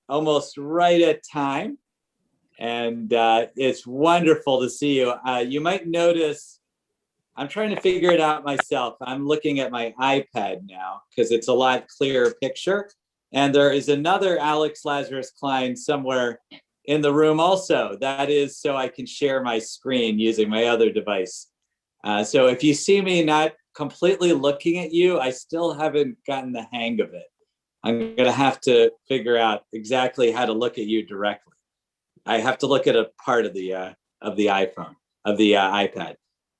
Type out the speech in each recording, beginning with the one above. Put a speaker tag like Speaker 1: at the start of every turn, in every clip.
Speaker 1: almost right at time. And it's wonderful to see you. You might notice I'm trying to figure it out myself. I'm looking at my iPad now because it's a lot clearer picture. And there is another Alex Lazarus Klein somewhere in the room also. That is so I can share my screen using my other device. So if you see me not completely looking at you, I still haven't gotten the hang of it. I'm going to have to figure out exactly how to look at you directly. I have to look at a part of the iPhone, of the iPad.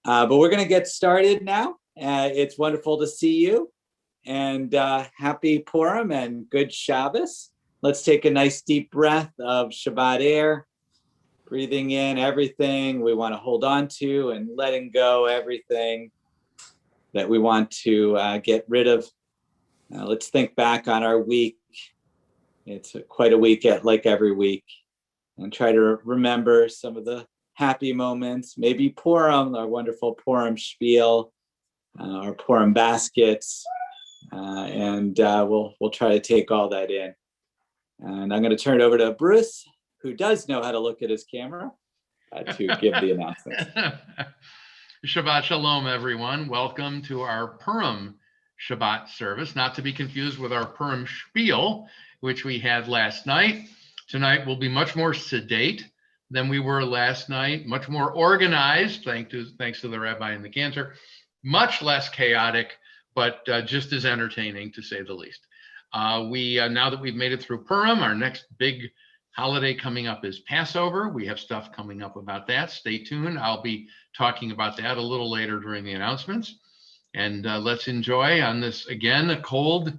Speaker 1: But we're going to get started now. It's wonderful to see you, and happy Purim and good Shabbos. Let's take a nice deep breath of Shabbat air, breathing in everything we want to hold on to and letting go everything that we want to get rid of. Let's think back on our week. It's quite a week, like every week, and try to remember some of the happy moments, maybe Purim, our wonderful Purim spiel, our Purim baskets, and we'll try to take all that in. And I'm going to turn it over to Bruce, who does know how to look at his camera, to give the announcement.
Speaker 2: Shabbat Shalom, everyone. Welcome to our Purim Shabbat service, not to be confused with our Purim spiel, which we had last night. Tonight will be much more sedate than we were last night, much more organized, thanks to the rabbi and the cantor, much less chaotic, but just as entertaining, to say the least. Now that we've made it through Purim, our next big holiday coming up is Passover. We have stuff coming up about that. Stay tuned. I'll be talking about that a little later during the announcements. And let's enjoy on this, again, a cold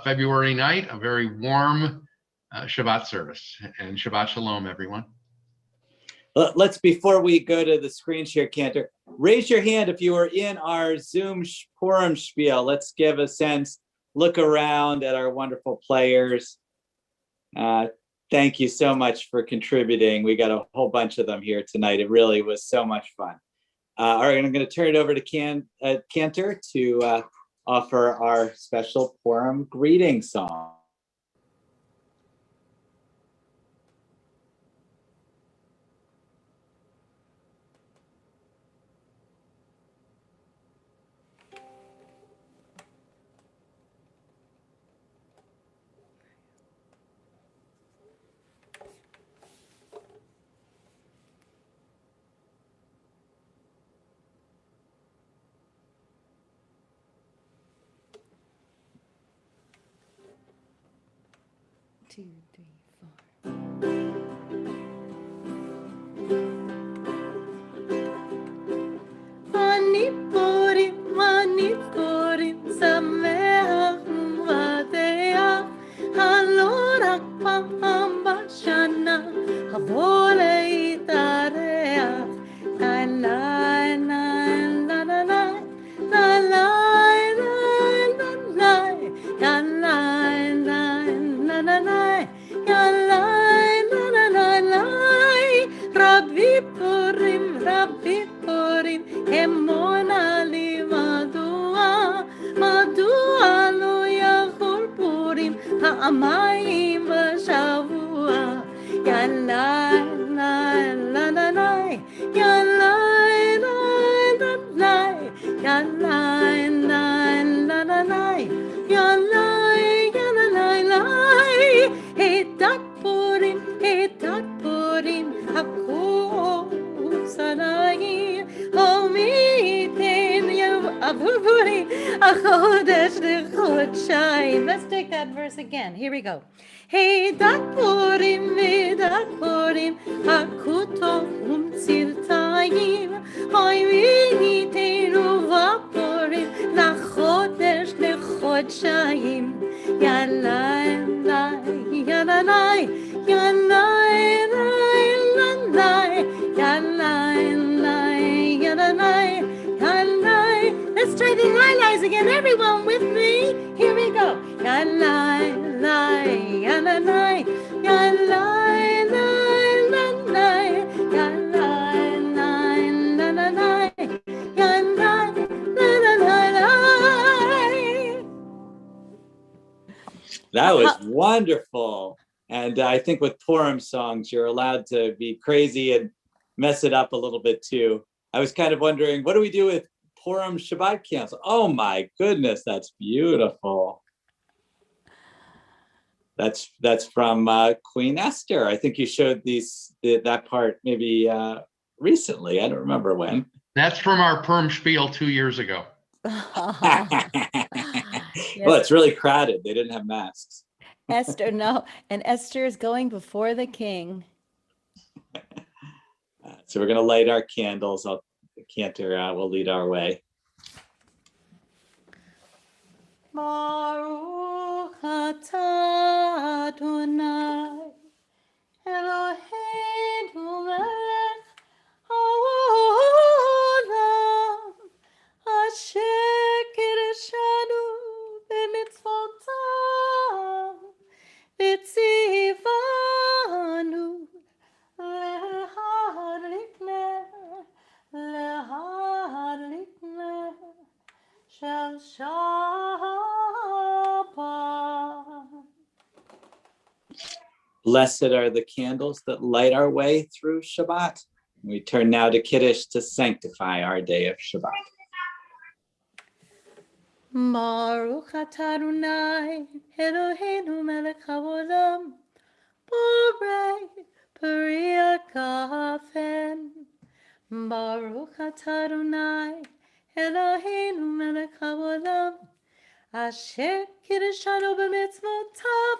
Speaker 2: February night, a very warm Shabbat service. And Shabbat Shalom, everyone.
Speaker 1: Let's, before we go to the screen share, Cantor, raise your hand if you were in our Zoom Purim spiel. Let's give a sense, look around at our wonderful players. Thank you so much for contributing. We got a whole bunch of them here tonight. It really was so much fun. All right, I'm going to turn it over to Cantor to offer our special Purim greeting song.
Speaker 3: Two, three, four. Ani Purim, sameach u'vateach, halo rak pa'am b'shana, havo le'itareach, la la la la la la, la la la la la, la la la la la la, la la la la la, Rabbi Purim, Rabbi Purim, emona li מדוע לא יכול פורים פעמיים בשבוע יאללה לה לה לה לה יאללה לה לה לה יאללה לה לה לה לה יאללה יאללה לה לה היתת פורים הכוס עליי Let's take that verse again. Here we go. Hey, dat Purim, hakuto tziltayim, hoy v'niteinu v'purim, lachodesh lechodshayim. Yalai, yalai, yalai, yalai, yalai, yalai, yalai. Let's try the yalais again. Everyone with me. Here we go. Yalai, yalai, yalai, yalai, yalai, yalai, yalai.
Speaker 1: That was wonderful. And I think with Purim songs, you're allowed to be crazy and mess it up a little bit too. I was kind of wondering, what do we do with Purim Shabbat candles? Oh my goodness, that's beautiful. That's from Queen Esther. I think you showed that part maybe recently. I don't remember when.
Speaker 2: That's from our Purim spiel 2 years ago.
Speaker 1: Well, it's really crowded. They didn't have masks.
Speaker 3: Esther, no. And Esther is going before the king.
Speaker 1: So we're going to light our candles. Cantor will lead our way.
Speaker 3: Baruch atah Adonai Eloheinu melech haolam asher kirshanu b'mitzvotav v'tzivanu להדליק נר של שבת.
Speaker 1: Blessed are the candles that light our way through Shabbat. We turn now to Kiddush to sanctify our day of Shabbat.
Speaker 3: Baruch atah Adonai Eloheinu melech haolam borei peri hagafen. Baruch atah Adonai Eloheinu melech haolam asher kirshanu b'mitzvotav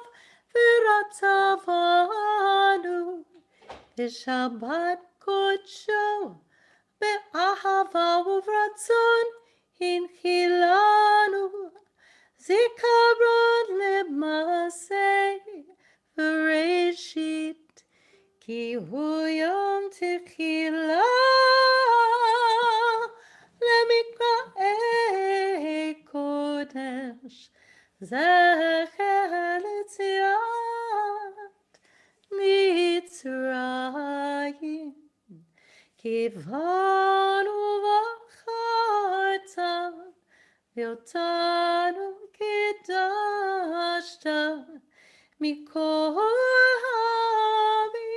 Speaker 3: v'ratzavanu b'shabbat kodsho be'ahava uvratzon hinchilanu zikaron lemaseh v'reshit ki hu yom techilah למקראי קודש זכר ליציאת מצרים כיוונו בחרת ואותנו קידשת מכל העמים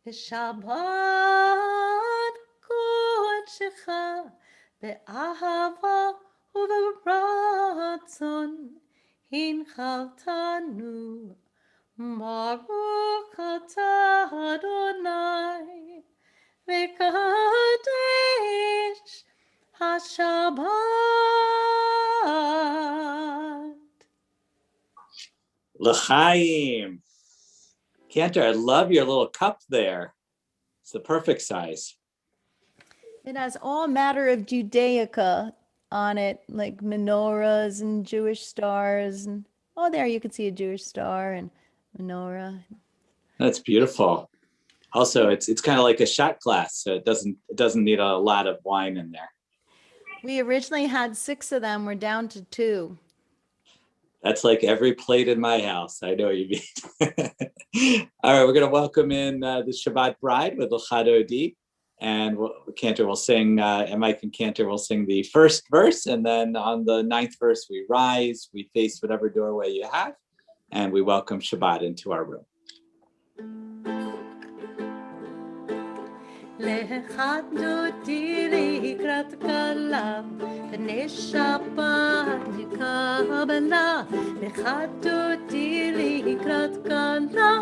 Speaker 3: לשבת קודשך באהבה וברצון הנחלתנו. ברוך אתה אדוני מקדש השבת.
Speaker 1: L'chaim. Cantor, I love your little cup there. It's the perfect size.
Speaker 3: It has all matter of Judaica on it, like menorahs and Jewish stars. And there you can see a Jewish star and menorah.
Speaker 1: That's beautiful. Also, it's kind of like a shot glass, so it doesn't need a lot of wine in there.
Speaker 3: We originally had 6 of them. We're down to 2.
Speaker 1: That's like every plate in my house. I know what you mean. All right, we're going to welcome in the Shabbat bride with L'chado Odi. And Cantor will sing, and Mike and Cantor will sing the first verse. And then on the 9th verse, we rise, we face whatever doorway you have, and we welcome Shabbat into our room.
Speaker 3: לחדותי לקראת כלה, פני שבת נקבלה. לחדותי לקראת כלה,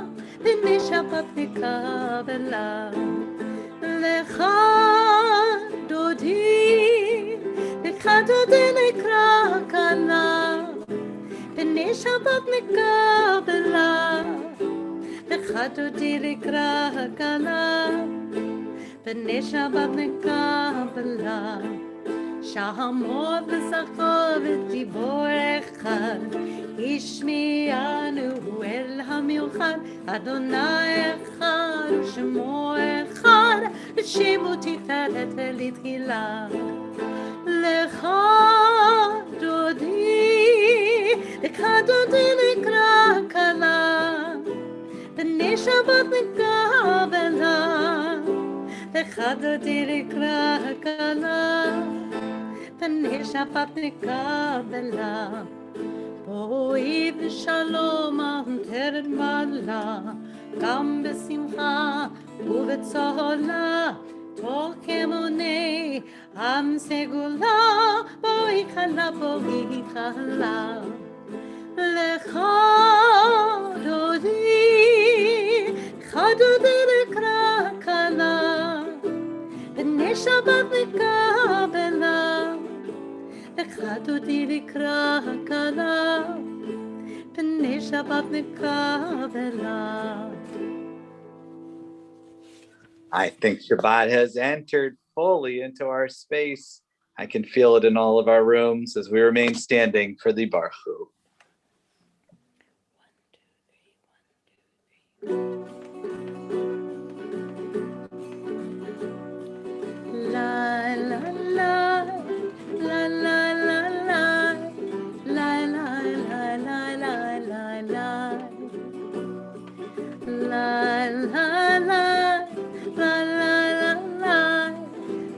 Speaker 3: פני שבת נקבלה. לחדותי לקראת כלה, פני שבת נקבלה. לחדותי לקראת כלה, פני שבת נקבלה. שעמוד וזכור ודיבור אחד, השמיענו אל המיוחד. אדוני אחד ושמו אחד, ושמו תפארת ולתהילה. לך דודי, לך דודי נקרא כלה, פני שבת נקבלה. לך דודי לקרא כלה, פני שבת נקבלה. בואי בשלום עטרת מעלה, גם בשמחה ובצהלה, תוך כמוני עם סגולה, בואי כלה בואי כלה. לך דודי לקרא כלה, בני שבת נקבלה. לך דודי לקרא כלה, בני שבת נקבלה.
Speaker 1: I think Shabbat has entered fully into our space. I can feel it in all of our rooms as we remain standing for the Baruch Hu.
Speaker 3: La la la la la la la la la la la la la la la la la. La la la la la la la la la la la la la la la la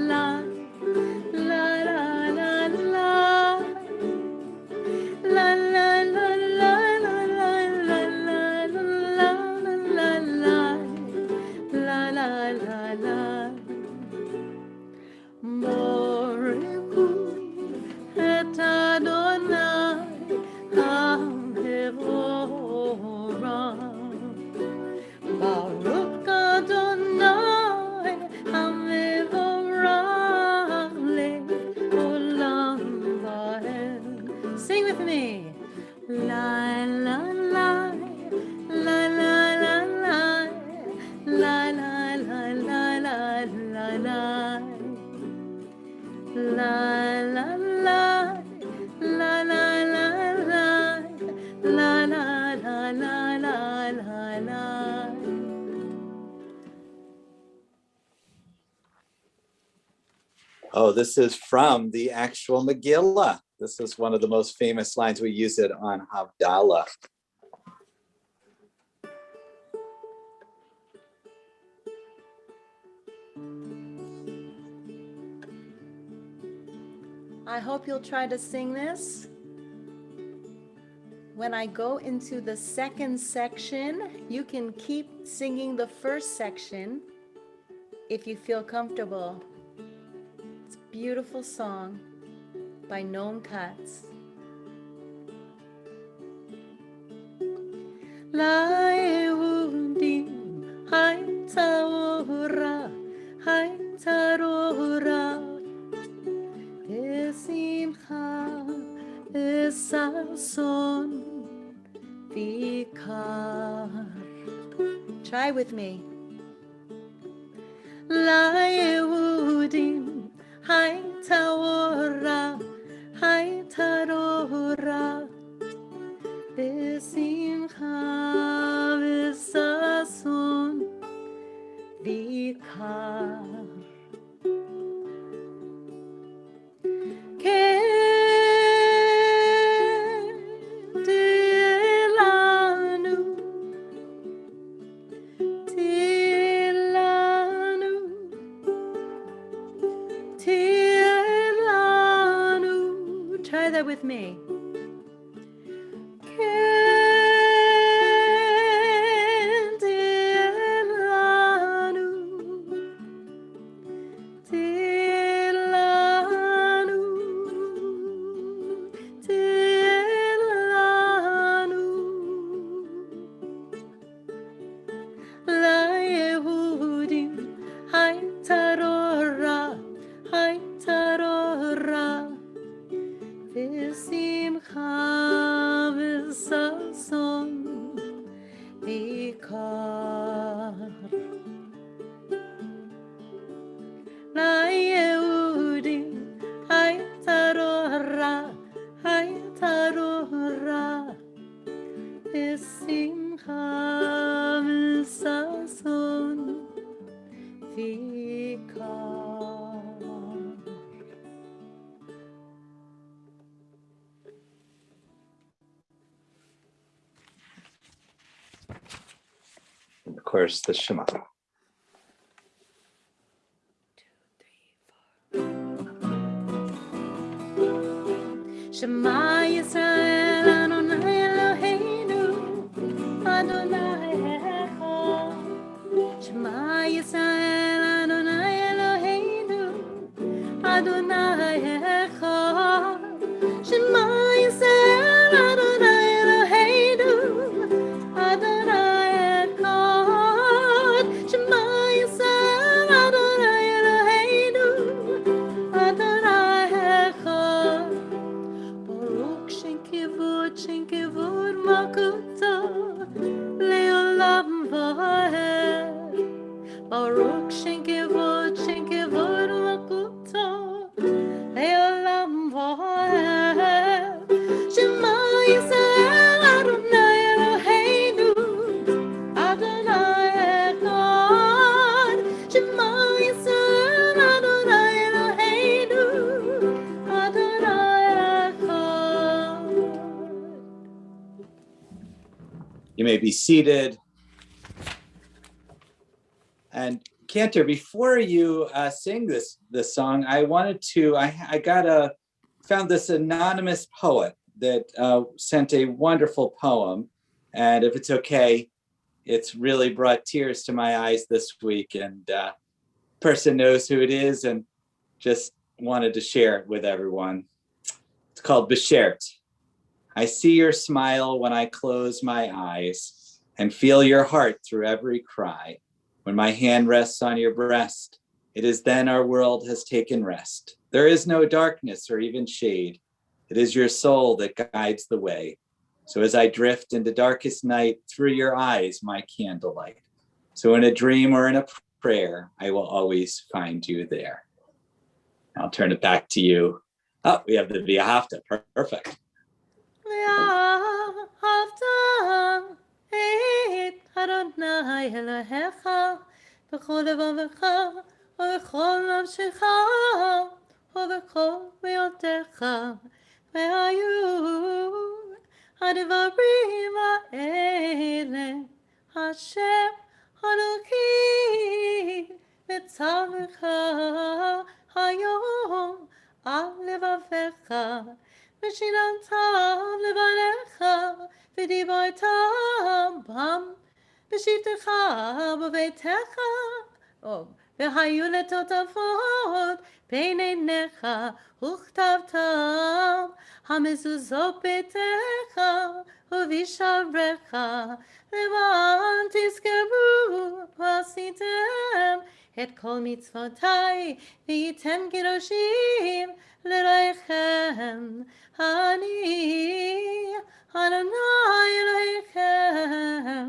Speaker 3: la Sing with me. La la la la la la la la la la la la la la la la la la la.
Speaker 1: Oh, this is from the actual Megillah. This is one of the most famous lines. We use it on Havdalah.
Speaker 3: I hope you'll try to sing this. When I go into the second section, you can keep singing the first section if you feel comfortable. It's a beautiful song by Noam Katz. Laehudim hayta ora, hayta ora, besimcha, besason, vikar. Try with me. Laehudim hayta ora, hayta ora, besimcha, besason, vikar. Try that with me.
Speaker 1: course, the Shema.
Speaker 3: Shema Yisrael Adonai Eloheinu Adonai Echad. Shema Yisrael Adonai Eloheinu Adonai Echad. Shema Yisrael Adonai Eloheinu Adonai Echad. Shema Yisrael Adonai Eloheinu Adonai Echad. Baruch Shenkivud Makuta Leolam Vahed. Baruch Shenkivud Makuta Leolam Vahed. Shema Yisrael Adonai Eloheinu Adonai Echad. Shema Yisrael Adonai Eloheinu Adonai Echad.
Speaker 1: You may be seated. And Cantor, before you sing this song, I wanted to, found this anonymous poet that sent a wonderful poem. And if it's okay, it's really brought tears to my eyes this week. And person knows who it is and just wanted to share it with everyone. It's called Beshert. I see your smile when I close my eyes and feel your heart through every cry. When my hand rests on your breast, it is then our world has taken rest. There is no darkness or even shade. It is your soul that guides the way. So as I drift into darkest night, through your eyes, my candlelight. So in a dream or in a prayer, I will always find you there. I'll turn it back to you. Oh, we have the V'ahavta. Perfect.
Speaker 3: ואהבת את אדוני אלוהיך בכל לבבך ובכל נפשך ובכל מאודך. והיו הדברים האלה אשר אלוקים מצווך היום על לבבך. ושיננתם לבניך ודיברתם בם בשבתך בביתך והיו לטוטפות בין עיניך וכתבתם המזוזות ביתך ובשעריך למען תזכרו ועשיתם את כל מצוותיי והייתם קדושים לרעיכם. אני אדוני אלוהיכם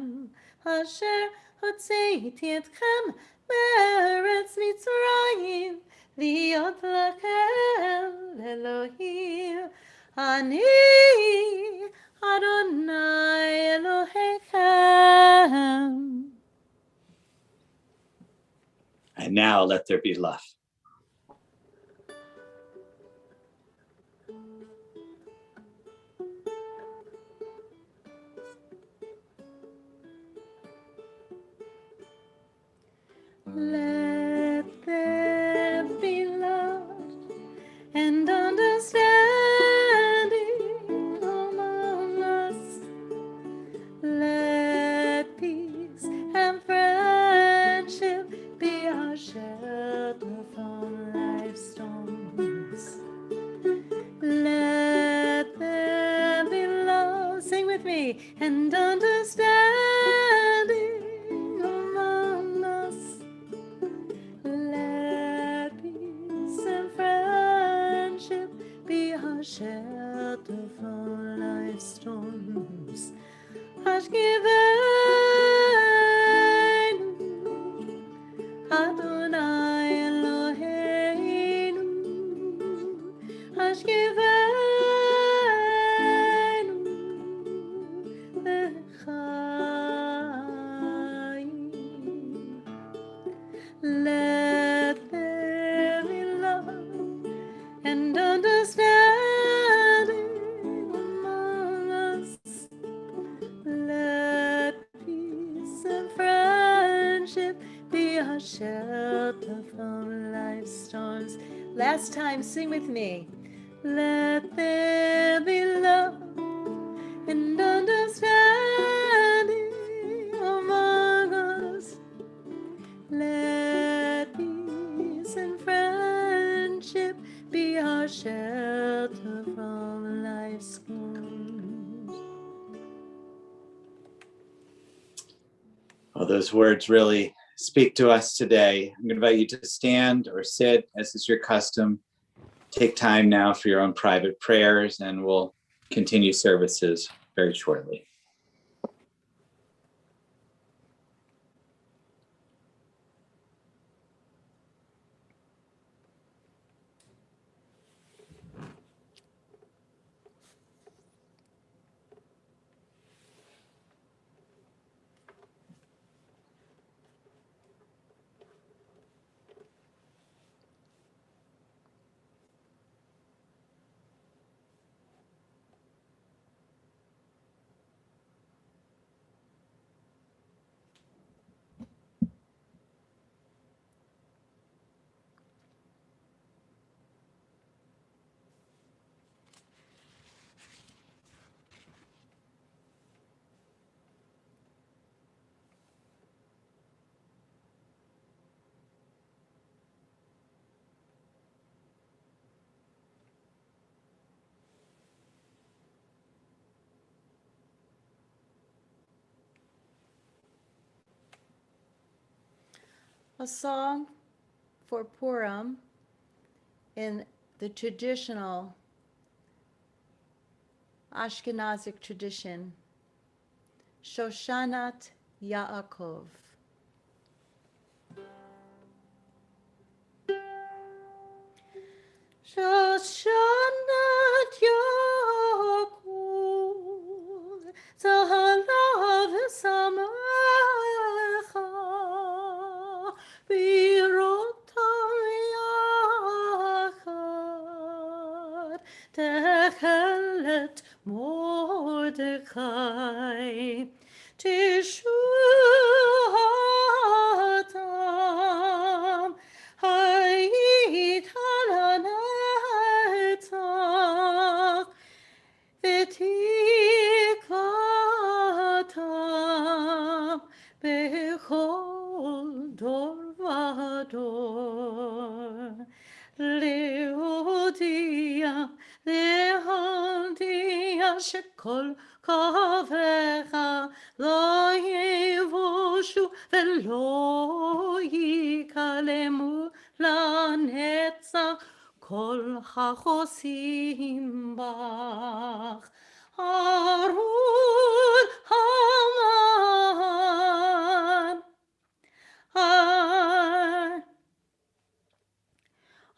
Speaker 3: אשר הוצאתי אתכם מארץ מצרים להיות לכם לאלוהים. אני אדוני אלוהיכם.
Speaker 1: And now let there be love.
Speaker 3: Let there be love and understanding among us. Let peace and friendship be our shelter from life's storms. Let there be love, sing with me, and understanding among us. Let peace and friendship be our shelter from life's storms. Ashkivenu Adonai Eloheinu Ashkivenu Lechaim. Let there be love and understanding from life's storms. Last time, sing with me. Let there be love and understanding among us. Let peace and friendship be our shelter from life's storms.
Speaker 1: Well, those words really speak to us today. I'm going to invite you to stand or sit, as is your custom. Take time now for your own private prayers, and we'll continue services very shortly.
Speaker 3: A song for Purim in the traditional Ashkenazic tradition, Shoshanat Yaakov. Shoshanat Yaakov, Zahalav Samecha, Birotam Yachad, Techelet Mordechai, Tishuatam, Hayitalanetzach, V'tikatam, Bechol dor vador. Leodia shekol kavecha lo yevoshu velo yikalemu lanetzach kol hachosim bach. Arur Haman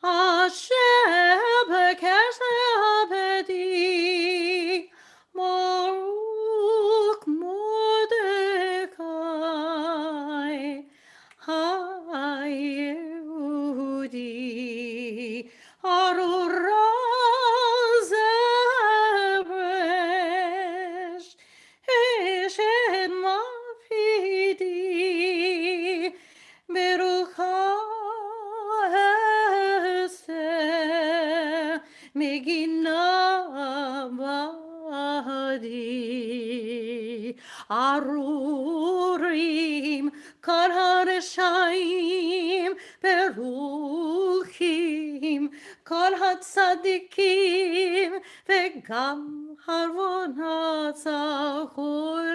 Speaker 3: Asher b'kesher b'di, Baruch Mordechai HaYehudi, Arura Zeresh, Eshet Mafidi, Berucha Megina Badi, Arurim Kol HaReshaim Beruchim Kol HaTzadikim Vegam Harvonot Zachor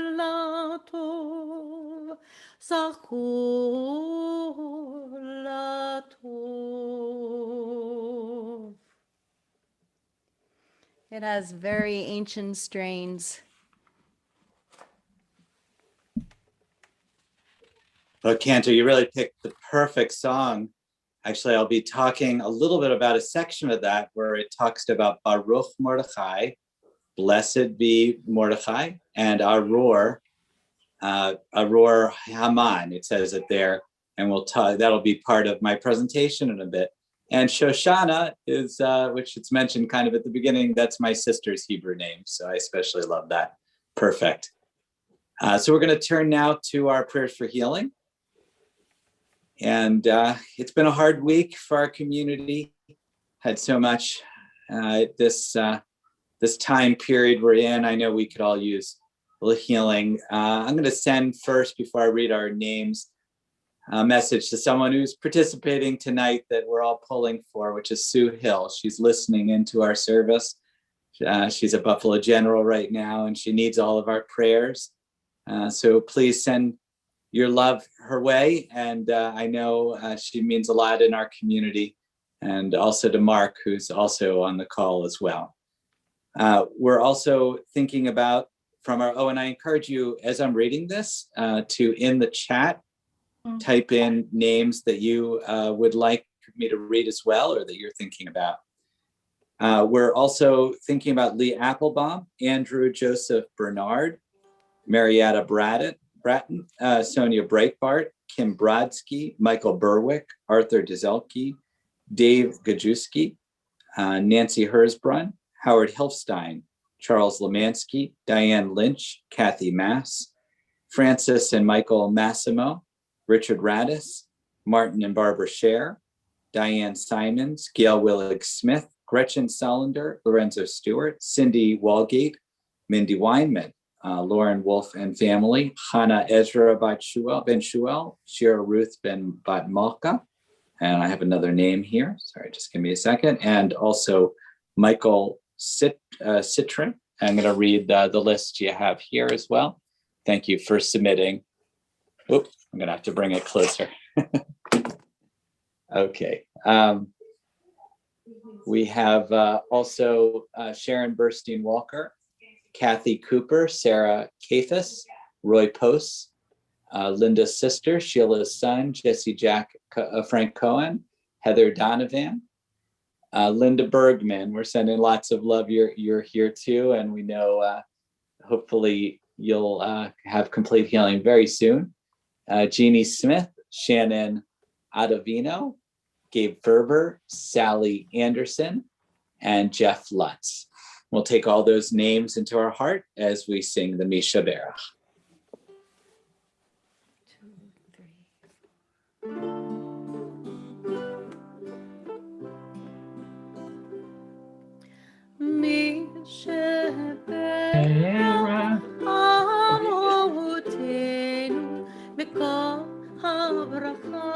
Speaker 3: Latov Zachor Latov. It has very ancient strains.
Speaker 1: Well, Cantor, you really picked the perfect song. Actually, I'll be talking a little bit about a section of that where it talks about Baruch Mordechai, blessed be Mordechai, and Arur Haman. It says it there, and that'll be part of my presentation in a bit. And Shoshana is, which it's mentioned kind of at the beginning, that's my sister's Hebrew name. So I especially love that. Perfect. So we're going to turn now to our prayers for healing. And it's been a hard week for our community. Had so much this time period we're in. I know we could all use a little healing. I'm going to send first, before I read our names, a message to someone who's participating tonight that we're all pulling for, which is Sue Hill. She's listening into our service. She's a Buffalo General right now, and she needs all of our prayers. So please send your love her way. And I know she means a lot in our community, and also to Mark, who's also on the call as well. We're also thinking about and I encourage you, as I'm reading this, to, in the chat, type in names that you would like me to read as well, or that you're thinking about. We're also thinking about Lee Applebaum, Andrew Joseph Bernard, Marietta Bratton, Sonia Breitbart, Kim Brodsky, Michael Berwick, Arthur Dezelke, Dave Gajewski, Nancy Hersbrunn, Howard Hilfstein, Charles Lemansky, Diane Lynch, Kathy Mass, Francis and Michael Massimo, Richard Radis, Martin and Barbara Scher, Diane Simons, Gail Willig Smith, Gretchen Solander, Lorenzo Stewart, Cindy Walgate, Mindy Weinman, Lauren Wolf and family, Hannah Ezra Ben Shuel, Shira Ruth Ben Bat Malka, and I have another name here. Sorry, just give me a second. And also Michael Citrin. I'm going to read the list you have here as well. Thank you for submitting. Oops, I'm going to have to bring it closer. Okay. We have also Sharon Burstein Walker, Kathy Cooper, Sarah Kathis, Roy Post, Linda's sister, Sheila's son, Jesse Frank Cohen, Heather Donovan, Linda Bergman. We're sending lots of love. You're here too, and we know hopefully you'll have complete healing very soon. Jeannie Smith, Shannon Adovino, Gabe Ferber, Sally Anderson, and Jeff Lutz. We'll take all those names into our heart as we sing the Misha Berach.
Speaker 3: 2, 3. Misha Berach Avotenu Mikol HaBracha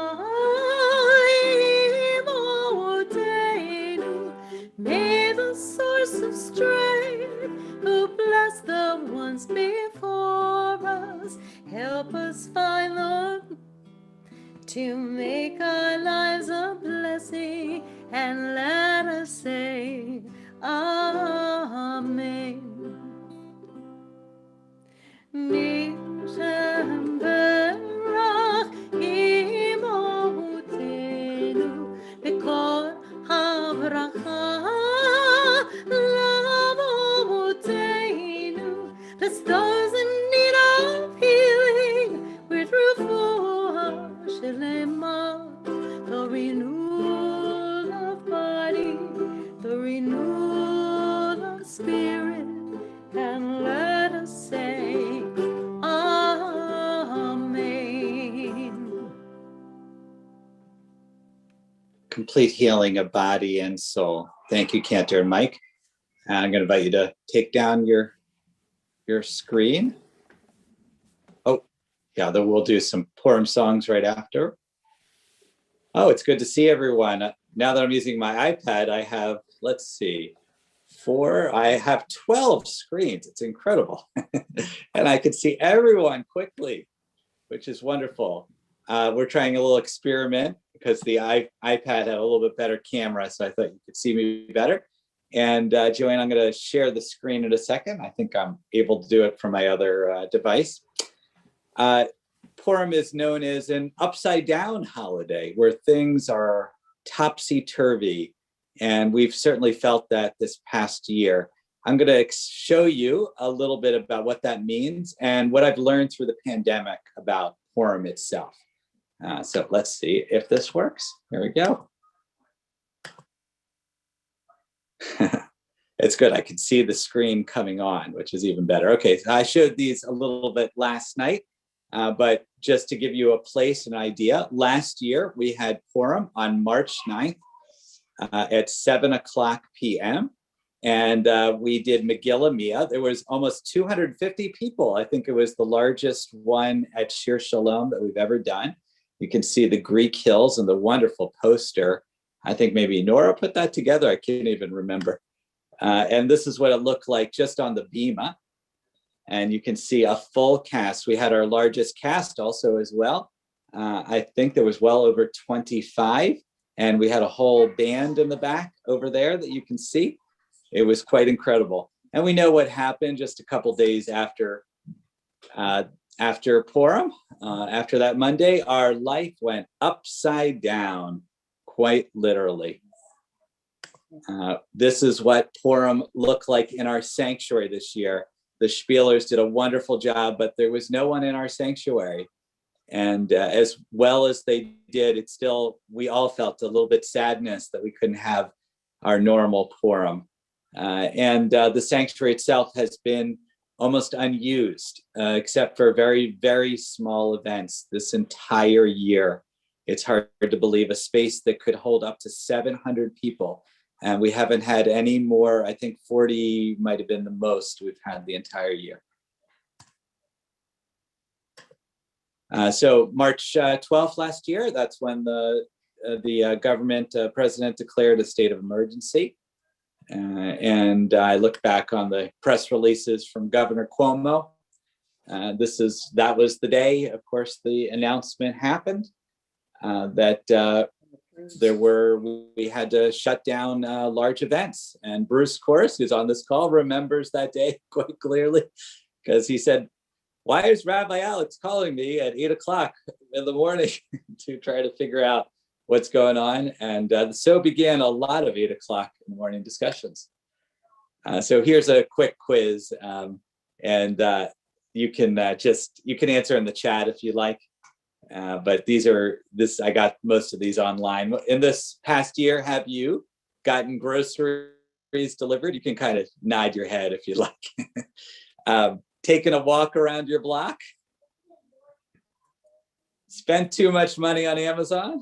Speaker 3: Imotenu. May the source of strength, who blessed the ones before us, help us find them to make our lives a blessing, and let us say Amen. Mishem berach imotenu b'kol habracha lavotenu. Bless those in need of healing with refuah shelema, the renewal of body, the renewal of spirit, and let us say Amen.
Speaker 1: Complete healing of body and soul. Thank you, Cantor and Mike. I'm going to invite you to take down your screen. Oh, yeah, then we'll do some Purim songs right after. Oh, it's good to see everyone. Now that I'm using my iPad, I have, let's see, I have 12 screens. It's incredible. And I could see everyone quickly, which is wonderful. We're trying a little experiment because the iPad had a little bit better camera, so I thought you could see me better. And Joanne, I'm going to share the screen in a second. I think I'm able to do it from my other device. Purim is known as an upside down holiday where things are topsy-turvy. And we've certainly felt that this past year. I'm going to show you a little bit about what that means and what I've learned through the pandemic about Purim itself. So let's see if this works. Here we go. It's good. I can see the screen coming on, which is even better. Okay, so I showed these a little bit last night. But just to give you a place and idea, last year we had Purim on March 9th at 7:00 p.m. And we did Megillah Mia. There was almost 250 people. I think it was the largest one at Shir Shalom that we've ever done. You can see the Greek hills and the wonderful poster. I think maybe Nora put that together. I can't even remember. And this is what it looked like just on the bima. And you can see a full cast. We had our largest cast also as well. I think there was well over 25. And we had a whole band in the back over there that you can see. It was quite incredible. And we know what happened just a couple days after Purim, after that Monday, our life went upside down, quite literally. This is what Purim looked like in our sanctuary this year. The Spielers did a wonderful job, but there was no one in our sanctuary. And as well as they did, it's still, we all felt a little bit sadness that we couldn't have our normal Purim. And the sanctuary itself has been almost unused, except for very, very small events this entire year. It's hard to believe a space that could hold up to 700 people. And we haven't had any more. I think 40 might have been the most we've had the entire year. So March 12th last year, that's when the government president declared a state of emergency. And I look back on the press releases from Governor Cuomo. That was the day, of course, the announcement happened that we had to shut down large events. And Bruce, of course, who's on this call, remembers that day quite clearly, because he said, "Why is Rabbi Alex calling me at 8:00 in the morning to try to figure out what's going on?" And so began a lot of 8:00 in the morning discussions. So here's a quick quiz, and you can answer in the chat if you like. But I got most of these online. In this past year, have you gotten groceries delivered? You can kind of nod your head if you like. Taken a walk around your block? Spent too much money on Amazon?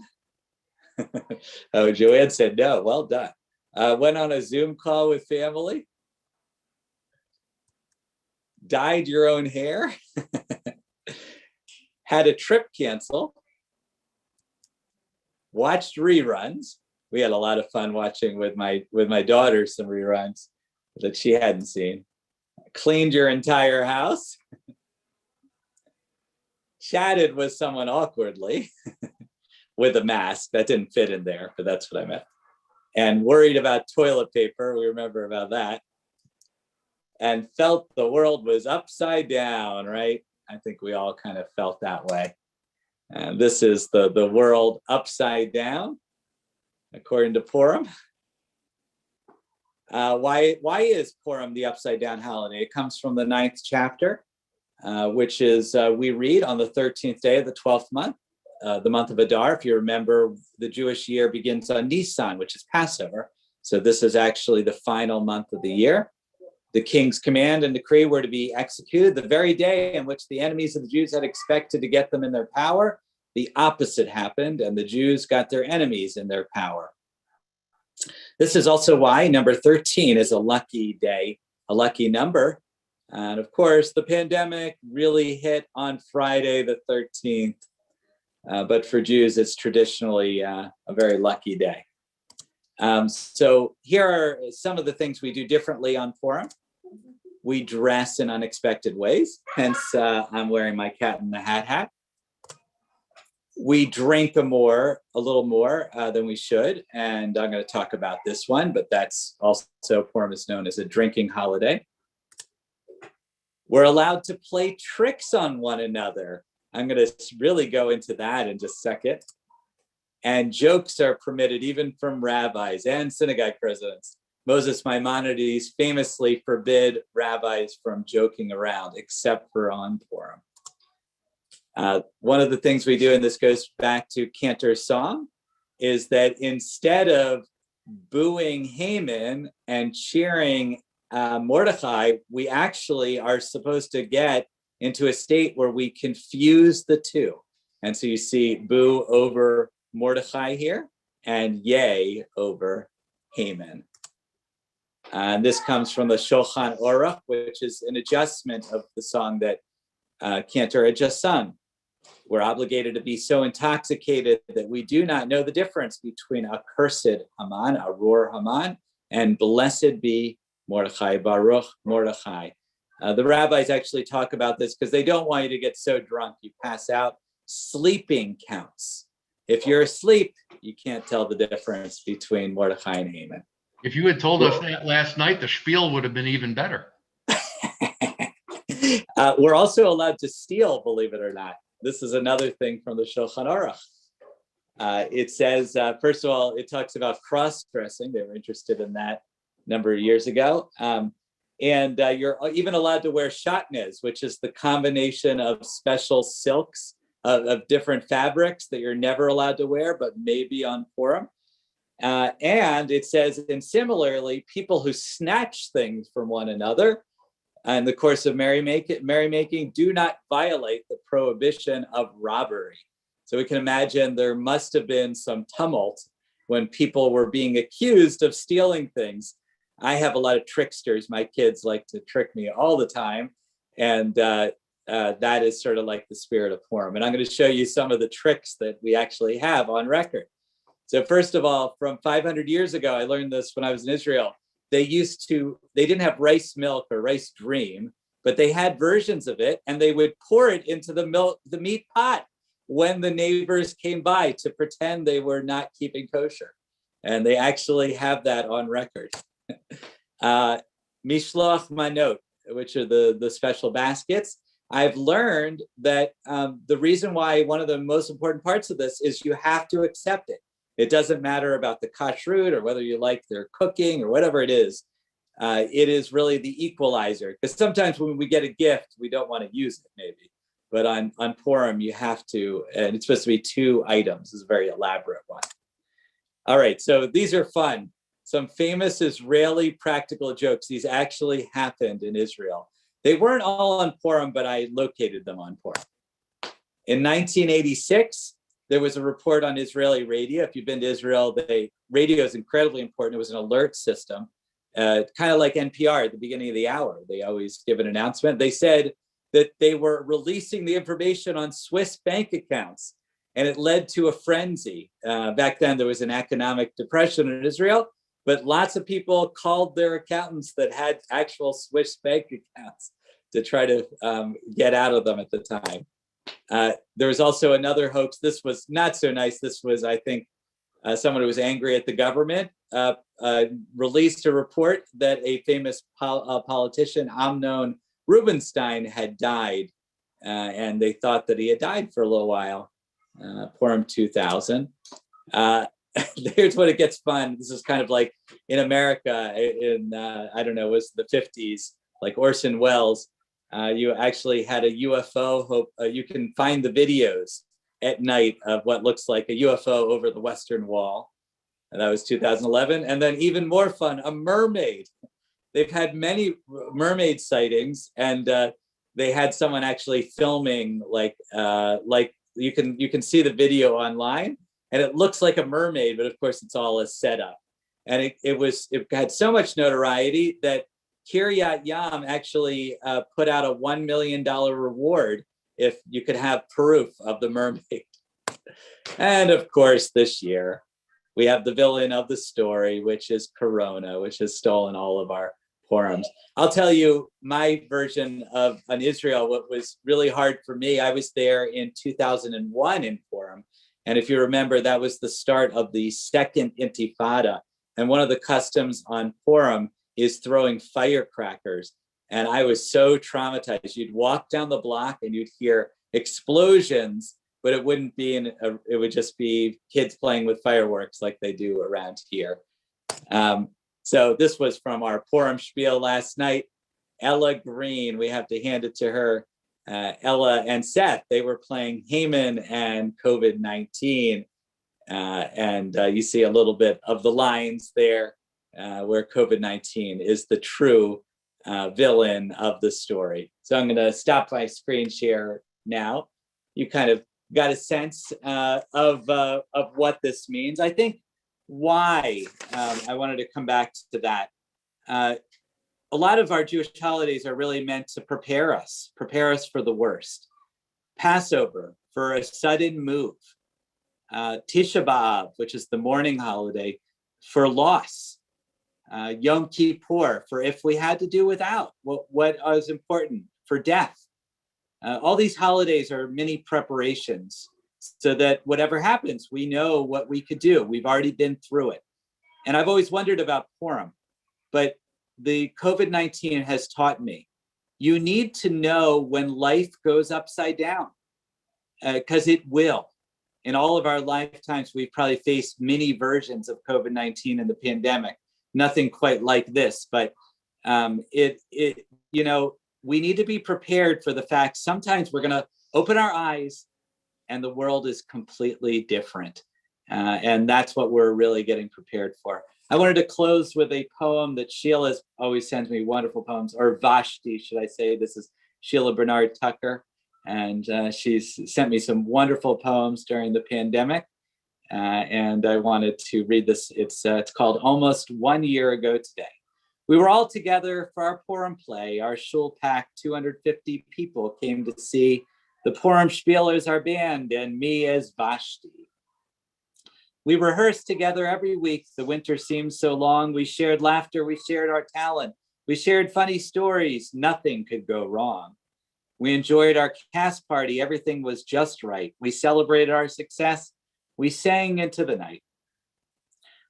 Speaker 1: Oh, Joanne said no. Well done. Went on a Zoom call with family? Dyed your own hair? Had a trip cancel? Watched reruns? We had a lot of fun watching with my daughter some reruns that she hadn't seen. Cleaned your entire house? Chatted with someone awkwardly with a mask. That didn't fit in there, but that's what I meant. And worried about toilet paper. We remember about that. And felt the world was upside down, right? I think we all kind of felt that way. And this is the world upside down, according to Purim. Why is Purim the upside down holiday? It comes from the 9th chapter, which is we read on the 13th day of the 12th month, the month of Adar. If you remember, the Jewish year begins on Nisan, which is Passover. So this is actually the final month of the year. The king's command and decree were to be executed the very day in which the enemies of the Jews had expected to get them in their power. The opposite happened, and the Jews got their enemies in their power. This is also why number 13 is a lucky day, a lucky number. And of course, the pandemic really hit on Friday the 13th. But for Jews, it's traditionally a very lucky day. So here are some of the things we do differently on Purim. We dress in unexpected ways, hence I'm wearing my cat in the hat. We drink a little more than we should, and I'm going to talk about this one, but that's also, Purim is known as a drinking holiday. We're allowed to play tricks on one another. I'm going to really go into that in just a second. And jokes are permitted even from rabbis and synagogue presidents. Moses Maimonides famously forbid rabbis from joking around, except for on Purim. One of the things we do, and this goes back to Cantor's song, is that instead of booing Haman and cheering Mordecai, we actually are supposed to get into a state where we confuse the two. And so you see boo over Mordechai here and yay over Haman. And this comes from the Shulchan Aruch, which is an adjustment of the song that Cantor had just sung. We're obligated to be so intoxicated that we do not know the difference between accursed Haman, Arur Haman, and blessed be Mordechai, Baruch Mordechai. The rabbis actually talk about this because they don't want you to get so drunk you pass out. Sleeping counts. If you're asleep, you can't tell the difference between Mordechai and Haman.
Speaker 2: If you had told us that last night, the spiel would have been even better.
Speaker 1: We're also allowed to steal, believe it or not. This is another thing from the Shulchan Aruch. It says, first of all, it talks about cross-dressing. They were interested in that a number of years ago. And you're even allowed to wear shatnez, which is the combination of special silks of different fabrics that you're never allowed to wear, but maybe on Purim. And it says, and similarly, people who snatch things from one another in the course of merrymaking do not violate the prohibition of robbery. So we can imagine there must have been some tumult when people were being accused of stealing things. I have a lot of tricksters. My kids like to trick me all the time. And that is sort of like the spirit of Purim. And I'm going to show you some of the tricks that we actually have on record. So first of all, from 500 years ago, I learned this when I was in Israel. They didn't have rice milk or rice dream, but they had versions of it, and they would pour it into the meat pot when the neighbors came by to pretend they were not keeping kosher. And they actually have that on record. Mishloach manot, which are the special baskets. I've learned that the reason why one of the most important parts of this is you have to accept it. It doesn't matter about the kashrut or whether you like their cooking or whatever it is. It is really the equalizer, because sometimes when we get a gift, we don't want to use it maybe. But on Purim, you have to, and it's supposed to be 2 items. It's a very elaborate one. All right, so these are fun. Some famous Israeli practical jokes. These actually happened in Israel. They weren't all on Purim, but I located them on Purim. In 1986, there was a report on Israeli radio. If you've been to Israel, radio is incredibly important. It was an alert system, kind of like NPR at the beginning of the hour. They always give an announcement. They said that they were releasing the information on Swiss bank accounts, and it led to a frenzy. Back then, there was an economic depression in Israel, but lots of people called their accountants that had actual Swiss bank accounts to try to get out of them at the time. There was also another hoax. This was not so nice. This was, I think, someone who was angry at the government released a report that a famous politician, Amnon Rubinstein, had died. And they thought that he had died for a little while. Purim 2000. Here's what it gets fun. This is kind of like in America in, I don't know, it was the 50s, like Orson Welles. You actually had a UFO. You can find the videos at night of what looks like a UFO over the Western Wall. And that was 2011. And then even more fun, a mermaid. They've had many mermaid sightings, and they had someone actually filming, like you can see the video online, and it looks like a mermaid, but of course it's all a setup. And it had so much notoriety that Kiryat Yam actually put out a $1 million reward if you could have proof of the mermaid. And of course, this year, we have the villain of the story, which is Corona, which has stolen all of our Purims. I'll tell you my version of an Israel, what was really hard for me. I was there in 2001 in Purim. And if you remember, that was the start of the second Intifada. And one of the customs on Purim is throwing firecrackers. And I was so traumatized. You'd walk down the block and you'd hear explosions, but it wouldn't be it would just be kids playing with fireworks like they do around here. So this was from our Purim spiel last night. Ella Green, we have to hand it to her. Ella and Seth, they were playing Haman and COVID-19. And you see a little bit of the lines there where COVID-19 is the true villain of the story. So I'm going to stop my screen share now. You kind of got a sense of what this means. I think why I wanted to come back to that. A lot of our Jewish holidays are really meant to prepare us for the worst. Passover, for a sudden move. Tisha B'Av, which is the mourning holiday, for loss. Yom Kippur, for if we had to do without, what was important, for death. All these holidays are mini preparations so that whatever happens, we know what we could do. We've already been through it. And I've always wondered about Purim, but the COVID-19 has taught me, you need to know when life goes upside down, because it will. In all of our lifetimes, we've probably faced many versions of COVID-19 and the pandemic. Nothing quite like this, but we need to be prepared for the fact sometimes we're going to open our eyes and the world is completely different. And that's what we're really getting prepared for. I wanted to close with a poem that Sheila always sends me wonderful poems, or Vashti, should I say. This is Sheila Bernard Tucker. And she's sent me some wonderful poems during the pandemic. And I wanted to read this. It's called Almost 1 Year Ago Today. We were all together for our Purim play. Our shul packed 250 people came to see the Purim Spielers, our band, and me as Vashti. We rehearsed together every week. The winter seemed so long. We shared laughter. We shared our talent. We shared funny stories. Nothing could go wrong. We enjoyed our cast party. Everything was just right. We celebrated our success. We sang into the night.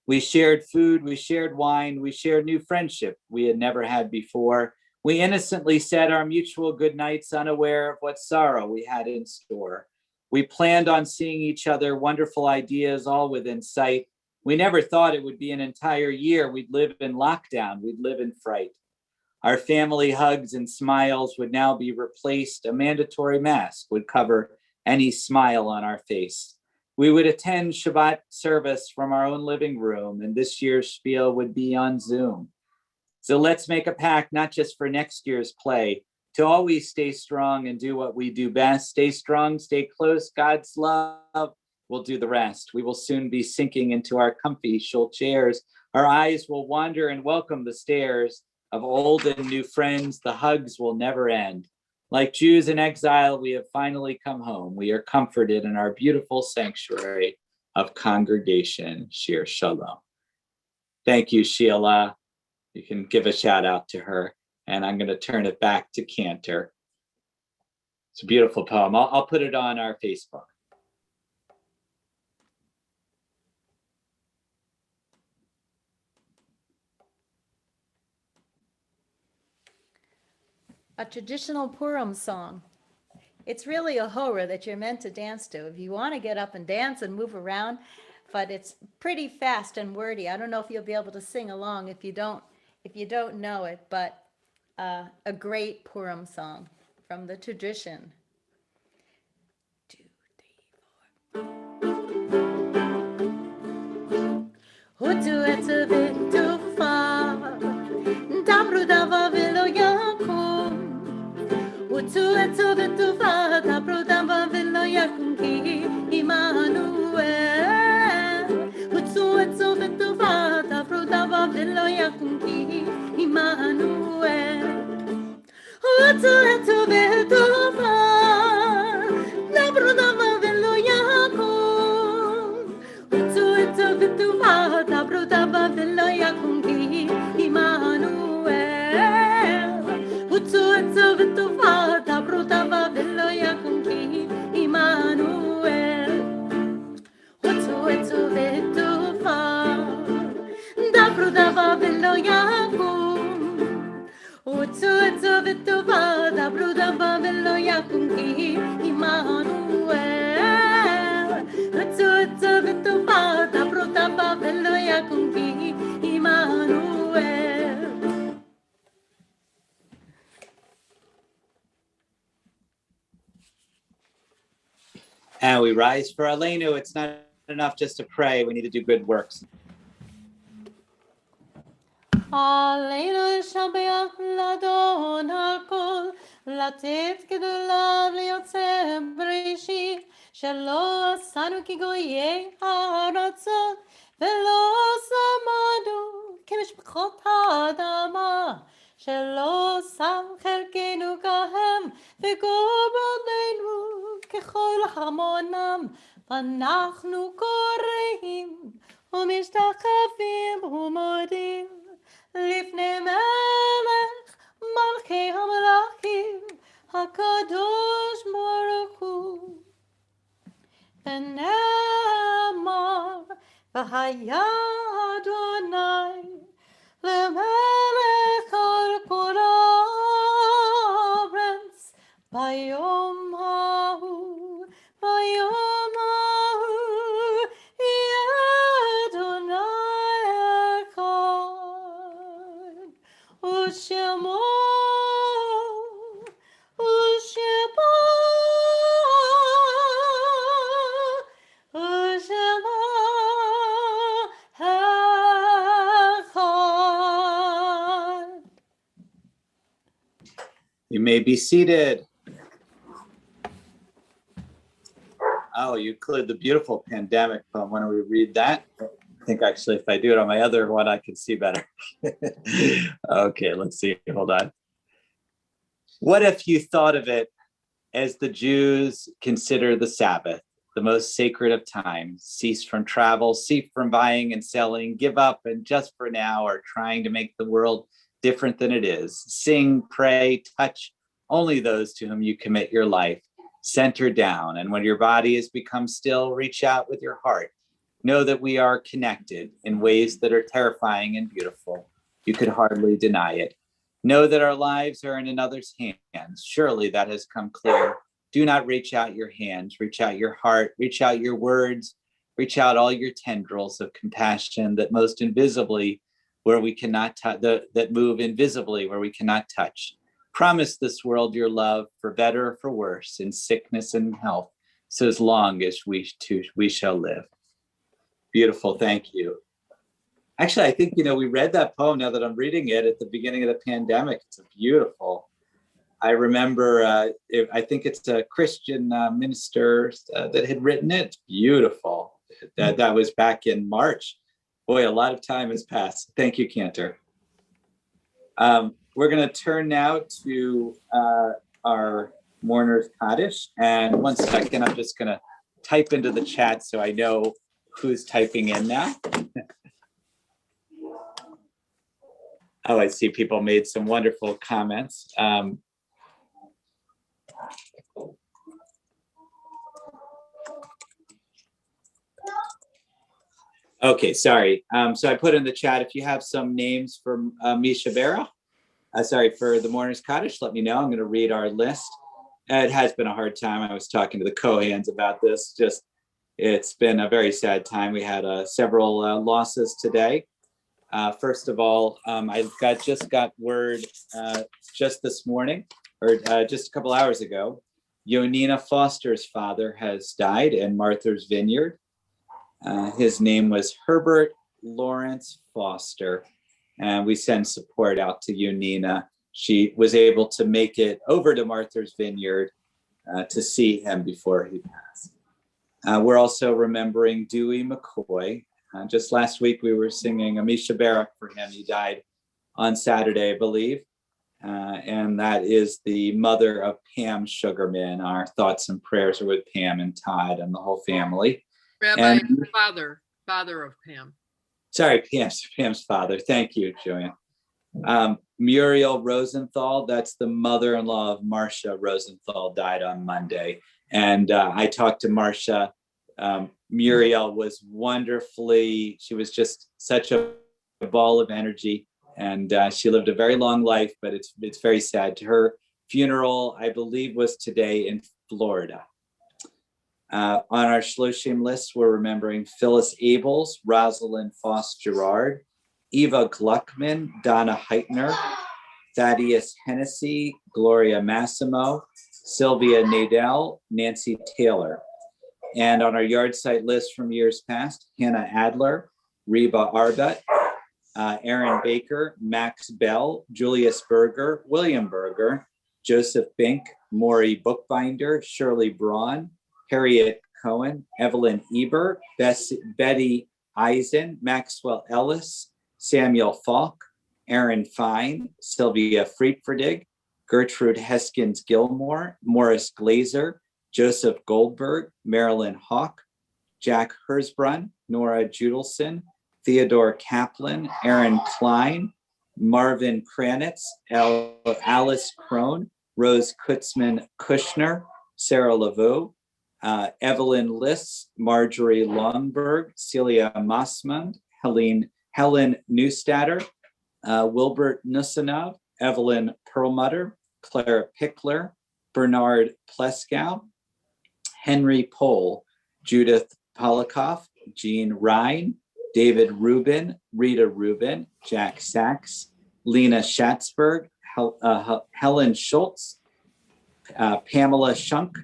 Speaker 1: We shared food. We shared wine. We shared new friendship we had never had before. We innocently said our mutual goodnights, unaware of what sorrow we had in store. We planned on seeing each other, wonderful ideas all within sight. We never thought it would be an entire year. We'd live in lockdown. We'd live in fright. Our family hugs and smiles would now be replaced. A mandatory mask would cover any smile on our face. We would attend Shabbat service from our own living room, and this year's spiel would be on Zoom. So let's make a pact, not just for next year's play, to always stay strong and do what we do best. Stay strong, stay close. God's love will do the rest. We will soon be sinking into our comfy shul chairs. Our eyes will wander and welcome the stares of old and new friends. The hugs will never end. Like Jews in exile, we have finally come home. We are comforted in our beautiful sanctuary of congregation. Shir Shalom. Thank you, Sheila. You can give a shout out to her. And I'm going to turn it back to Cantor. It's a beautiful poem. I'll put it on our Facebook.
Speaker 3: A traditional Purim song. It's really a horror that you're meant to dance to. If you want to get up and dance and move around, but it's pretty fast and wordy. I don't know if you'll be able to sing along if you don't know it, but a great Purim song from the tradition. 2, 3, 4. Hutu etzu v'tufa, dabru dava v'lo yakum. Hutu etzu v'tufa, dabru dava v'lo yakum ki Immanuel. Hutu etzu v'tufa, dabru dava v'lo yakum ki Immanuel. Hutu etzu v'tufa, dabru dava v'lo yakum. Hutu etzu v'tufa, dabru dava v'lo yakum ki Immanuel. Hutu etzu v'tufa, dabru dava v'lo yakum ki Immanuel. Hutu etzu v'tufa, dabru dava v'lo yakum. Hutu etzu v'tufa, dabru dava v'lo yakum ki Immanuel. Hutu etzu v'tufa, dabru dava v'lo yakum ki Immanuel.
Speaker 1: And we rise for Aleinu. It's not enough just to pray. We need to do good works.
Speaker 3: עלינו לשבח לאדון הכל, לתת גדולה ליוצר בראשית, שלא עשנו כגויי הארצות, ולא שמנו כמשפחות האדמה, שלא שם חלקנו כהם, וגורלנו ככל המונם, ואנחנו קוראים ומשתחווים ומודים לפני מלך מלכי המלכים הקדוש ברוך הוא. ונאמר והיה אדוני למלך על כל הארץ ביום ההוא, ביום ההוא יהיה אדוני אחד, ושמו
Speaker 1: You may be seated. Oh, you include the beautiful pandemic poem. Why don't we read that? I think actually if I do it on my other one, I can see better. Okay, let's see. Hold on. What if you thought of it as the Jews consider the Sabbath, the most sacred of times? Cease from travel, cease from buying and selling, give up and just for now are trying to make the world different than it is. Sing, pray, touch only those to whom you commit your life. Center down, and when your body has become still, reach out with your heart. Know that we are connected in ways that are terrifying and beautiful. You could hardly deny it. Know that our lives are in another's hands. Surely that has come clear. Do not reach out your hands, reach out your heart, reach out your words, reach out all your tendrils of compassion that most invisibly where we cannot touch, that move invisibly where we cannot touch. Promise this world your love for better or for worse, in sickness and health, so as long as we shall live. Beautiful, thank you. Actually, I think, we read that poem now that I'm reading it at the beginning of the pandemic. It's beautiful. I remember, I think it's a Christian minister that had written it. It's beautiful. That was back in March. Boy, a lot of time has passed. Thank you, Cantor. We're going to turn now to our mourner's Kaddish. And one second, I'm just going to type into the chat so I know who's typing in now. Oh, I see people made some wonderful comments. Okay, sorry. So I put in the chat, if you have some names for Misha Bera, for the Mourner's Kaddish, let me know. I'm going to read our list. It has been a hard time. I was talking to the Kohans about this. It's been a very sad time. We had several losses today. First of all, I just got word just this morning, or just a couple hours ago, Yonina Foster's father has died in Martha's Vineyard. His name was Herbert Lawrence Foster, and we send support out to Yonina. She was able to make it over to Martha's Vineyard to see him before he passed. We're also remembering Dewey McCoy. Just last week, we were singing Amisha Barak for him. He died on Saturday, I believe. And that is the mother of Pam Sugarman. Our thoughts and prayers are with Pam and Todd and the whole family.
Speaker 4: Rabbi, father of Pam.
Speaker 1: Sorry, Pam's father. Thank you, Joanne. Muriel Rosenthal, that's the mother-in-law of Marcia Rosenthal, died on Monday. And I talked to Marcia. Muriel was she was just such a ball of energy, and she lived a very long life, but it's very sad. Her funeral, I believe, was today in Florida. On our Shloshim list, we're remembering Phyllis Abels, Rosalind Foss Gerard, Eva Gluckman, Donna Heitner, Thaddeus Hennessy, Gloria Massimo, Sylvia Nadell, Nancy Taylor. And on our yard site list from years past, Hannah Adler, Reba Arbut, Aaron Baker, Max Bell, Julius Berger, William Berger, Joseph Bink, Maury Bookbinder, Shirley Braun, Harriet Cohen, Evelyn Eber, Betty Eisen, Maxwell Ellis, Samuel Falk, Aaron Fine, Sylvia Friedferdig, Gertrude Heskins Gilmore, Morris Glazer, Joseph Goldberg, Marilyn Hawk, Jack Hersbrunn, Nora Judelson, Theodore Kaplan, Aaron Klein, Marvin Kranitz, Alice Crone, Rose Kutzman Kushner, Sarah Laveau, Evelyn Liss, Marjorie Longberg, Celia Mossmund, Helen Neustatter, Wilbert Nussanov, Evelyn Perlmutter, Clara Pickler, Bernard Pleskow, Henry Pohl, Judith Polikoff, Jean Ryan, David Rubin, Rita Rubin, Jack Sachs, Lena Schatzberg, Helen Schultz, Pamela Shunk,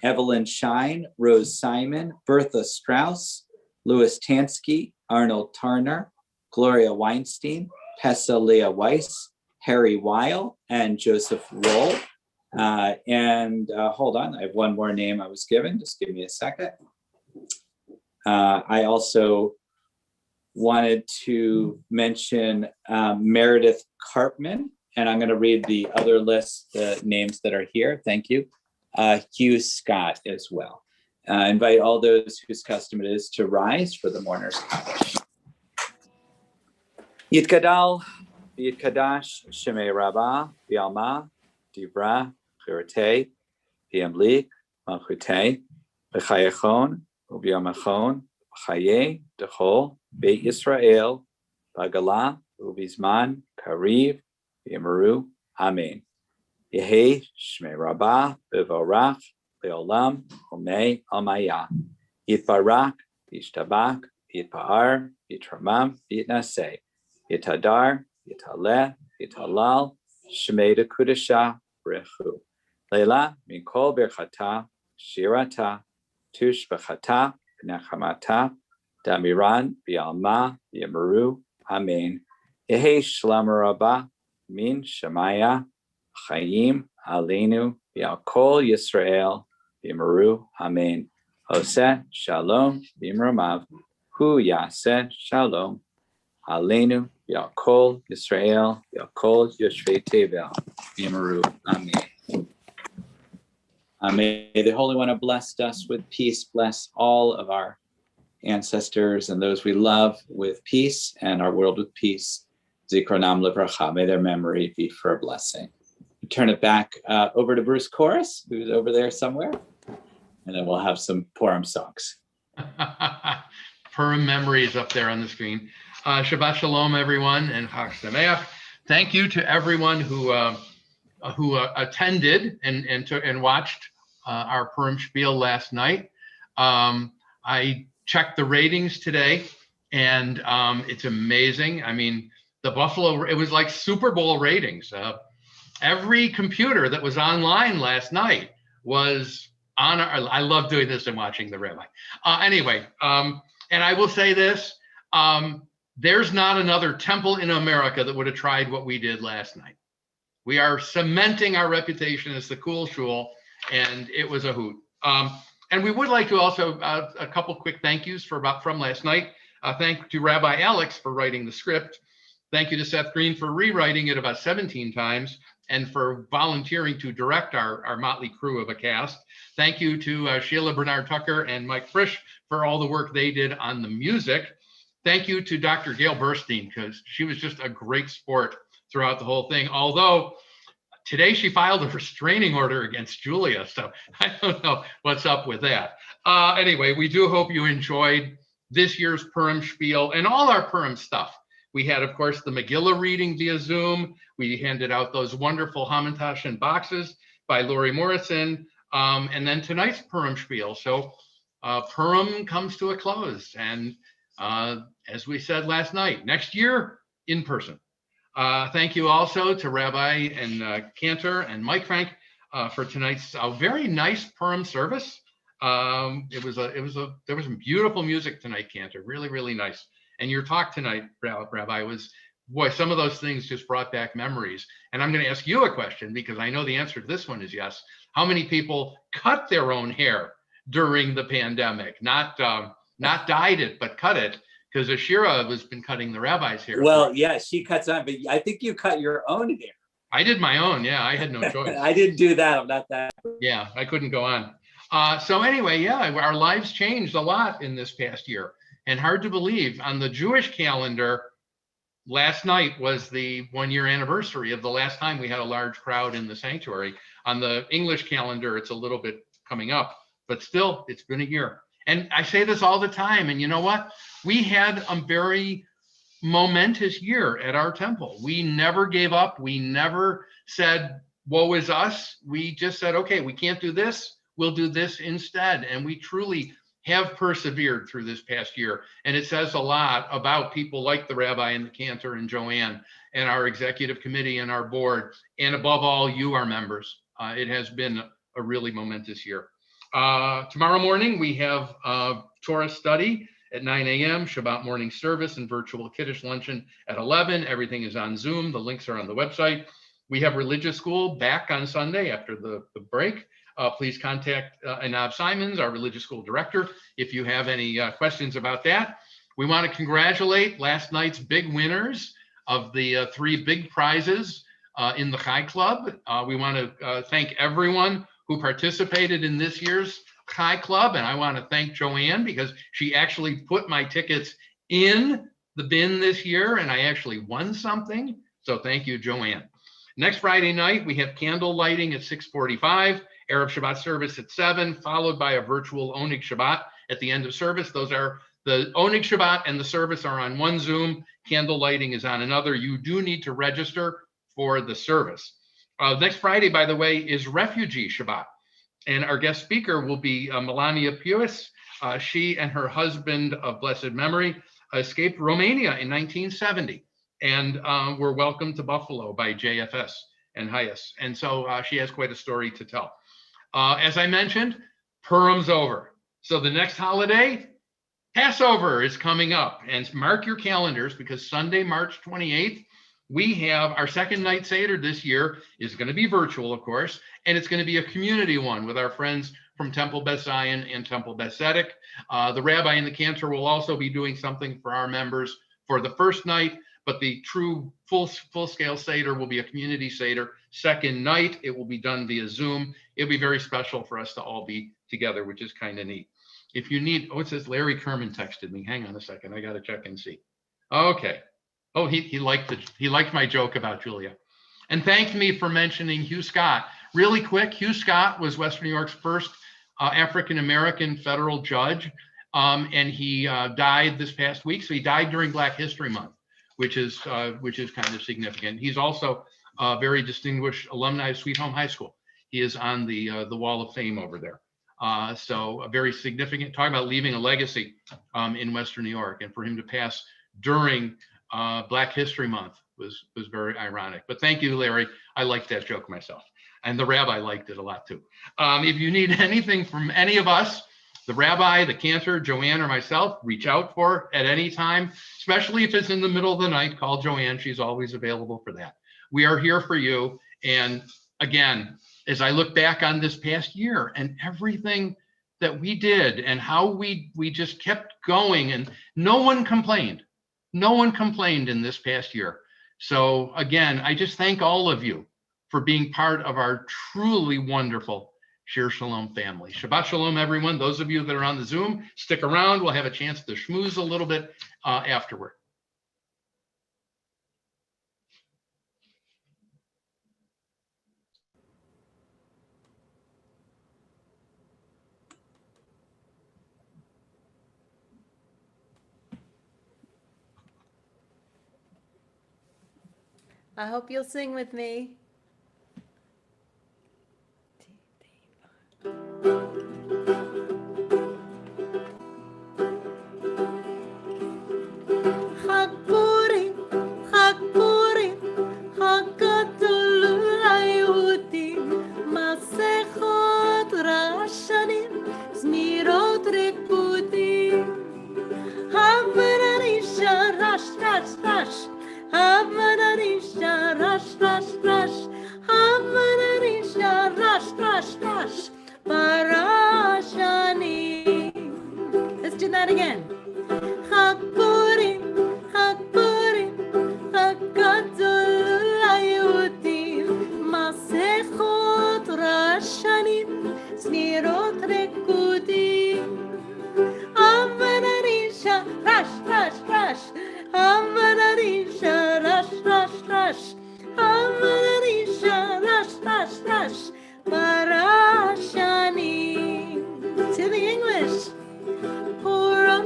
Speaker 1: Evelyn Shine, Rose Simon, Bertha Strauss, Louis Tansky, Arnold Tarner, Gloria Weinstein, Pessa Leah Weiss, Harry Weil, and Joseph Roll. Hold on, I have one more name I was given. Just give me a second. I also wanted to mention Meredith Karpman, and I'm going to read the other list, the names that are here. Thank you. Hugh Scott as well. Invite all those whose custom it is to rise for the mourner's Kaddish. Yitkadal, Yitkadash, Shemei Rabbah, Bialma, Dibra, Chirate, Biamlik, Malchute, Bechayachon, Ubiamachon, Chaye, Dechol, Beit Yisrael, Bagala, Ubizman, Kariv, Biamaru, Amen. Yehi, Shmei Rabbah, Bivorach, Leolam, Omei, Almaya, Yitbarak, Yishtabak, Yitpa'ar, Yitramam, Yitnaseh, Yitadar, Yitaleh, Yitalal, Shmei de Kudasha, Brechu. Leila, Mikol Berchata, Shirata, Tush Bechata, Nechamata, Damiran, Bialma, Yamaru, Amen. Yehi Shlam Rabbah, Min Shemaya, Chaim, Aleinu, Bialkol Yisrael, Bimaru, Amen. Oseh, Shalom, Bimramav, Hu Yaseh, Shalom, Aleinu, Bialkol Yisrael, Bialkol Yoshvei Tevel, Bimaru, Amen. May the Holy One who blessed us with peace bless all of our ancestors and those we love with peace and our world with peace. Zikronam Livracha, may their memory be for a blessing. Turn it back over to Bruce Chorus, who's over there somewhere, and then we'll have some Purim songs.
Speaker 2: Purim memories up there on the screen. Shabbat Shalom, everyone, and Chag Sameach. Thank you to everyone who attended and watched our Purim Spiel last night. I checked the ratings today, and it's amazing. I mean, the Buffalo, it was like Super Bowl ratings. Every computer that was online last night was on. I love doing this and watching the rabbi. Anyway, and I will say this, there's not another temple in America that would have tried what we did last night. We are cementing our reputation as the cool shul, and it was a hoot. And we would like to also, a couple quick thank yous from last night. Thank you to Rabbi Alex for writing the script. Thank you to Seth Green for rewriting it about 17 times and for volunteering to direct our motley crew of a cast. Thank you to Sheila Bernard Tucker and Mike Frisch for all the work they did on the music. Thank you to Dr. Gail Burstein, because she was just a great sport throughout the whole thing. Although today she filed a restraining order against Julia, so I don't know what's up with that. Anyway, we do hope you enjoyed this year's Purim Spiel and all our Purim stuff. We had, of course, the Megillah reading via Zoom. We handed out those wonderful Hamantash and boxes by Lori Morrison. And then tonight's Purim Spiel. So Purim comes to a close. And as we said last night, next year in person. Thank you also to Rabbi and Cantor and Mike Frank for tonight's very nice Purim service. There was some beautiful music tonight, Cantor. Really, really nice. And your talk tonight, Rabbi, was, boy, some of those things just brought back memories. And I'm going to ask you a question because I know the answer to this one is yes. How many people cut their own hair during the pandemic? Not dyed it, but cut it, because Ashira has been cutting the rabbi's hair.
Speaker 1: Well, yeah, she cuts on, but I think you cut your own hair.
Speaker 2: I did my own. Yeah, I had no choice.
Speaker 1: I didn't do that. I'm not that.
Speaker 2: Yeah, I couldn't go on. So anyway, yeah, our lives changed a lot in this past year. And hard to believe, on the Jewish calendar, last night was the 1-year anniversary of the last time we had a large crowd in the sanctuary. On the English calendar, it's a little bit coming up, but still, it's been a year. And I say this all the time, and you know what? We had a very momentous year at our temple. We never gave up. We never said, woe is us. We just said, okay, we can't do this. We'll do this instead. And we truly have persevered through this past year. And it says a lot about people like the rabbi and the cantor and Joanne and our executive committee and our board. And above all, you, our members. It has been a really momentous year. Tomorrow morning, we have Torah study at 9 a.m., Shabbat morning service and virtual Kiddush luncheon at 11. Everything is on Zoom. The links are on the website. We have religious school back on Sunday after the break. Please contact Anab Simons, our religious school director, if you have any questions about that. We want to congratulate last night's big winners of the 3 big prizes in the Chai Club. We want to thank everyone who participated in this year's Chai Club. And I want to thank Joanne because she actually put my tickets in the bin this year and I actually won something. So thank you, Joanne. Next Friday night, we have candle lighting at 6:45, Erev Shabbat service at 7, followed by a virtual Oneg Shabbat at the end of service. Those are the Oneg Shabbat and the service are on one Zoom. Candle lighting is on another. You do need to register for the service. Next Friday, by the way, is Refugee Shabbat. And our guest speaker will be Melania Puis. She and her husband of blessed memory escaped Romania in 1970 and were welcomed to Buffalo by JFS and Hayes. And so she has quite a story to tell. As I mentioned, Purim's over. So the next holiday, Passover, is coming up. And mark your calendars because Sunday, March 28th, we have our second night Seder this year is going to be virtual, of course, and it's going to be a community one with our friends from Temple Beth Zion and Temple Beth Tzedek. The rabbi and the cantor will also be doing something for our members for the first night, but the true full-scale Seder will be a community Seder. Second night, it will be done via Zoom. It'll be very special for us to all be together, which is kind of neat. If you need, it says Larry Kerman texted me. Hang on a second, I got to check and see. Okay. Oh, he liked my joke about Julia, and thanked me for mentioning Hugh Scott. Really quick, Hugh Scott was Western New York's first African-American federal judge, and he died this past week. So he died during Black History Month, which is kind of significant. He's also a very distinguished alumni of Sweet Home High School. He is on the Wall of Fame over there. So a very significant, talking about leaving a legacy in Western New York, and for him to pass during Black History Month was very ironic. But thank you, Larry. I liked that joke myself. And the rabbi liked it a lot too. If you need anything from any of us, the rabbi, the cantor, Joanne, or myself, reach out for at any time, especially if it's in the middle of the night, call Joanne. She's always available for that. We are here for you. And again, as I look back on this past year and everything that we did and how we just kept going, and no one complained. No one complained in this past year. So again, I just thank all of you for being part of our truly wonderful Shir Shalom family. Shabbat Shalom, everyone. Those of you that are on the Zoom, stick around. We'll have a chance to schmooze a little bit afterward.
Speaker 3: I hope you'll sing with me. Chag Purim, Chag Purim, Chag Gadol LaYehudim, Masechot Rashanim, Zmirot Rekudim, Havra Nisha rush, rush. Havanarisha, rush, rush, rush. Havanarisha, rush, rush, rush. Parashani. Let's do that again. Chag Purim, Chag Purim, Chag Gadol LaYehudim, Masechot Rashanim, Snirot Rekudim. Havanarisha, rush, rush, rush. Havanarisha, rush, rush, rush. Havanarisha, rush, rush, rush. Parashani. To the English. Purim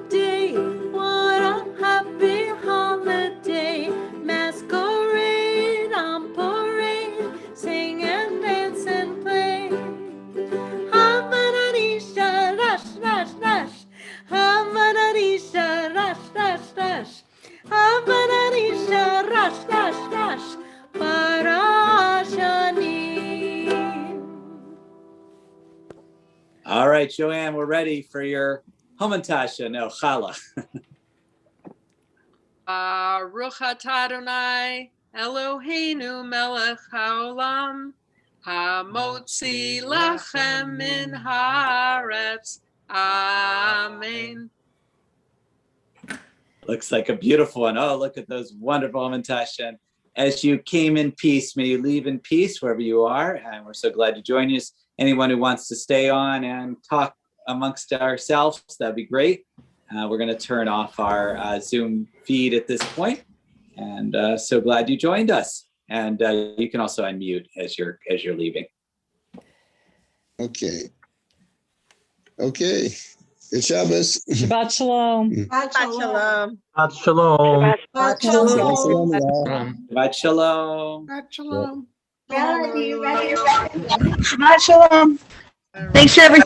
Speaker 3: Day, what a happy holiday. Masquerade on parade, sing and dance and play. Havanarisha, rush, rush, rush. Havanarisha, rush, rush, rush. Havanarisha, rush, rush, rush. Parashani.
Speaker 1: All right, Joanne, we're ready for your Hamantasha. No, Chala.
Speaker 4: Baruch atah Adonai Eloheinu melech haolam hamotzi lachem min haaretz. Amen.
Speaker 1: Looks like a beautiful one. Oh, look at those wonderful Hamantasha. As you came in peace, may you leave in peace wherever you are. And we're so glad to join you. Anyone who wants to stay on and talk amongst ourselves, that'd be great. We're going to turn off our Zoom feed at this point. And so glad you joined us. And you can also unmute as you're leaving.
Speaker 5: Okay. Good Shabbos.
Speaker 6: Shabbat shalom.
Speaker 7: Shabbat shalom.
Speaker 8: Shabbat shalom.
Speaker 7: Shabbat shalom.
Speaker 1: Shabbat shalom.
Speaker 4: Shabbat shalom.
Speaker 7: Ready.
Speaker 6: Shabbat shalom.
Speaker 4: Thanks,
Speaker 6: everyone.